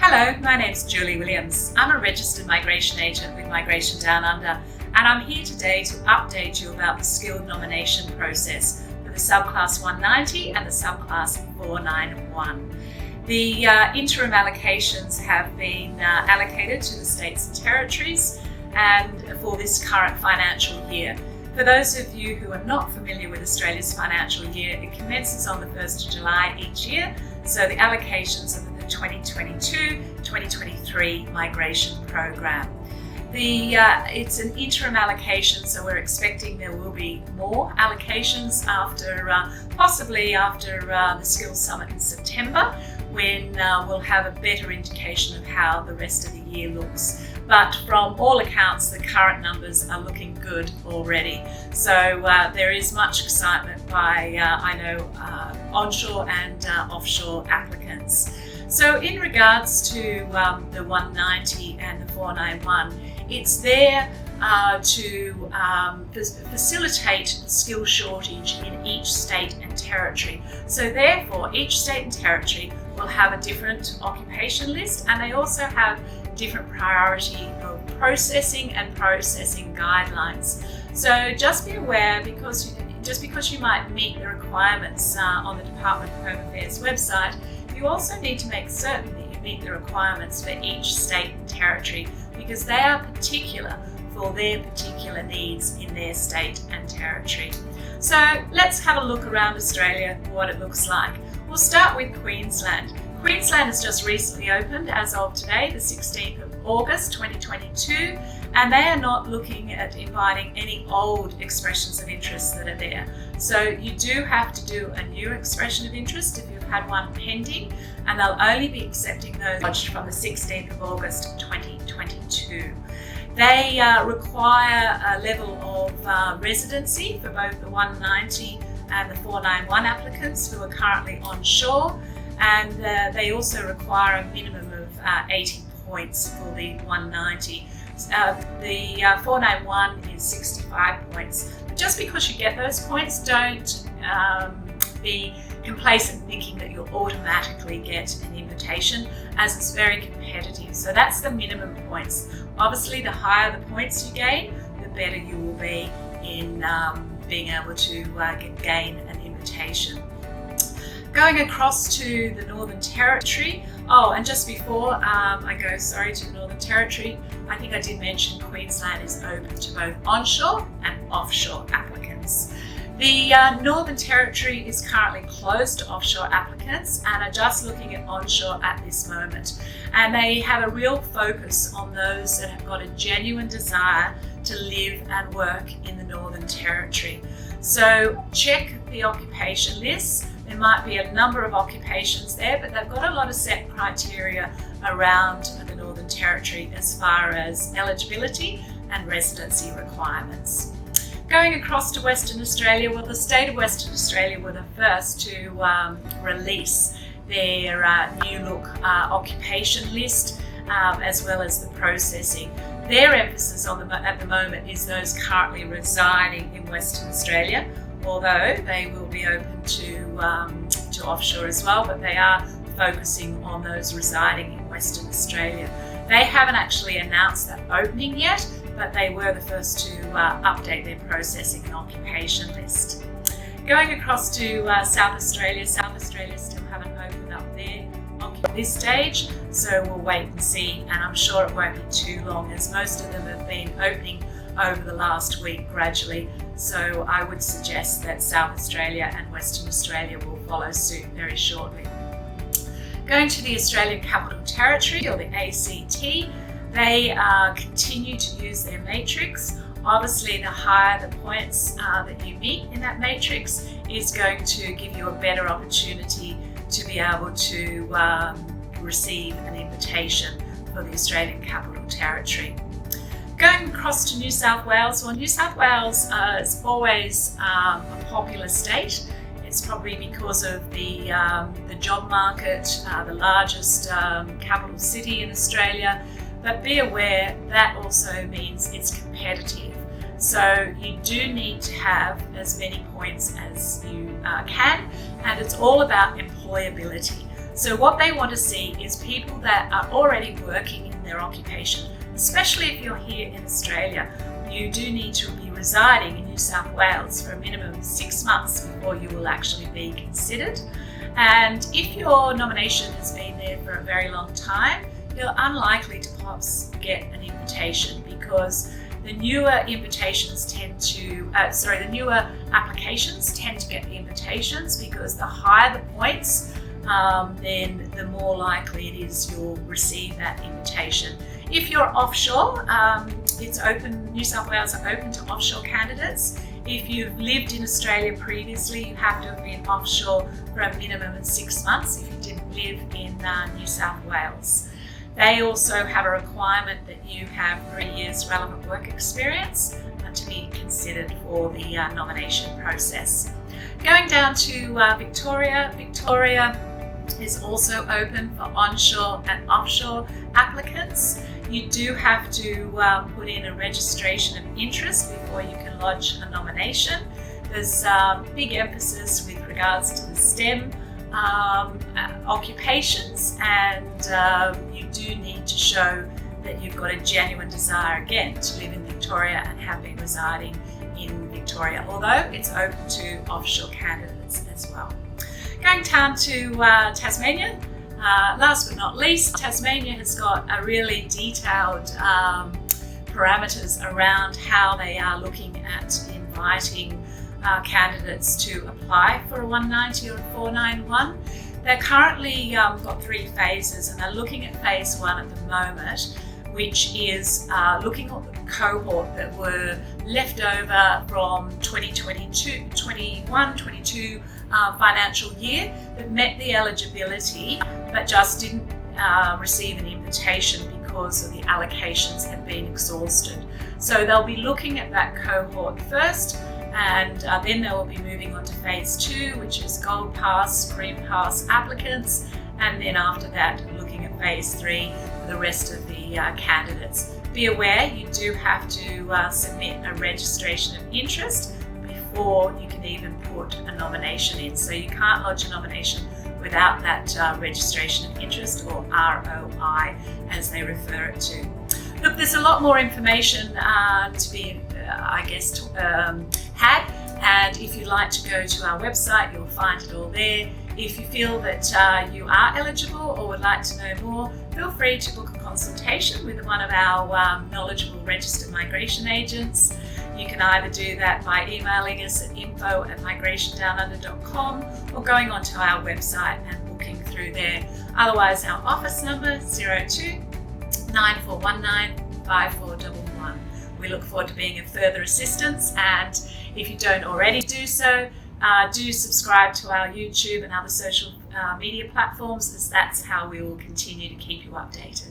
Hello, my name's Julie Williams. I'm a registered migration agent with Migration Downunder, and I'm here today to update you about the skilled nomination process for the subclass 190 and the subclass 491. The interim allocations have been allocated to the states and territories and for this current financial year. For those of you who are not familiar with Australia's financial year, it commences on the 1st of July each year, so the allocations are the 2022-2023 migration program. It's an interim allocation, so we're expecting there will be more allocations possibly after the Skills Summit in September, when we'll have a better indication of how the rest of the year looks. But from all accounts, the current numbers are looking good already. So there is much excitement by, onshore and offshore applicants. So in regards to the 190 and the 491, it's there to facilitate the skill shortage in each state and territory. So therefore, each state and territory will have a different occupation list, and they also have different priority of processing and processing guidelines. So just be aware, because you might meet the requirements on the Department of Home Affairs website, you also need to make certain that you meet the requirements for each state and territory, because they are particular for their particular needs in their state and territory. So let's have a look around Australia, what it looks like. We'll start with Queensland. Queensland has just recently opened as of today, the 16th of August 2022, and they are not looking at inviting any old expressions of interest that are there. So you do have to do a new expression of interest if you've had one pending, and they'll only be accepting those lodged from the 16th of August 2022. They require a level of residency for both the 190 and the 491 applicants who are currently onshore, and they also require a minimum of 80 points for the 190. The 491 is 65 points. But just because you get those points, don't be complacent thinking that you'll automatically get an invitation, as it's very competitive. So that's the minimum points. Obviously, the higher the points you gain, the better you will be in being able to gain an invitation. Going across to the Northern Territory. Oh, and just before I go, to the Northern Territory, I think I did mention Queensland is open to both onshore and offshore applicants. The Northern Territory is currently closed to offshore applicants and are just looking at onshore at this moment. And they have a real focus on those that have got a genuine desire to live and work in the Northern Territory. So check the occupation list. There might be a number of occupations there, but they've got a lot of set criteria around the Northern Territory as far as eligibility and residency requirements. Going across to Western Australia, well, the state of Western Australia were the first to release their new look occupation list, as well as the processing. Their emphasis at the moment is those currently residing in Western Australia, although they will be open to offshore as well, but they are focusing on those residing in Western Australia. They haven't actually announced that opening yet, but they were the first to update their processing and occupation list. Going across to South Australia still haven't opened up their at this stage, so we'll wait and see, and I'm sure it won't be too long, as most of them have been opening over the last week gradually. So I would suggest that South Australia and Western Australia will follow suit very shortly. Going to the Australian Capital Territory, or the ACT, they continue to use their matrix. Obviously, the higher the points that you meet in that matrix is going to give you a better opportunity to be able to receive an invitation for the Australian Capital Territory. Going across to New South Wales, well, New South Wales is always a popular state. It's probably because of the job market, the largest capital city in Australia, but be aware that also means it's competitive. So you do need to have as many points as you can, and it's all about employability. So what they want to see is people that are already working in their occupation, especially if you're here in Australia. You do need to be residing in New South Wales for a minimum of 6 months before you will actually be considered. And if your nomination has been there for a very long time, you're unlikely to perhaps get an invitation, because the newer applications tend to get the invitations, because the higher the points, then the more likely it is you'll receive that invitation. If you're offshore, it's open. New South Wales are open to offshore candidates. If you've lived in Australia previously, you have to have been offshore for a minimum of 6 months if you didn't live in New South Wales. They also have a requirement that you have 3 years relevant work experience to be considered for the nomination process. Going down to Victoria, Victoria is also open for onshore and offshore applicants. You do have to put in a registration of interest before you can lodge a nomination. There's big emphasis with regards to the STEM occupations, and you do need to show that you've got a genuine desire, again, to live in Victoria and have been residing in Victoria, although it's open to offshore candidates as well. Going down to Tasmania, last but not least, Tasmania has got a really detailed parameters around how they are looking at inviting candidates to apply for a 190 or a 491. They're currently got 3 phases, and they're looking at phase 1 at the moment, which is looking at the cohort that were left over from 21-22 financial year that met the eligibility but just didn't receive an invitation because of the allocations had been exhausted. So they'll be looking at that cohort first, and then they will be moving on to phase 2, which is Gold Pass, Green Pass applicants, and then after that looking at phase 3 for the rest of the candidates. Be aware, you do have to submit a registration of interest before you can even put a nomination in. So you can't lodge a nomination without that registration of interest, or ROI as they refer it to. Look, there's a lot more information to be, had, and if you'd like to go to our website, you'll find it all there. If you feel that you are eligible or would like to know more, feel free to book a consultation with one of our knowledgeable registered migration agents. You can either do that by emailing us at info@migratondownunder.com or going onto our website and booking through there. Otherwise, our office number 02 9419 5411. We look forward to being of further assistance, and if you don't already do so, do subscribe to our YouTube and other social media platforms, as that's how we will continue to keep you updated.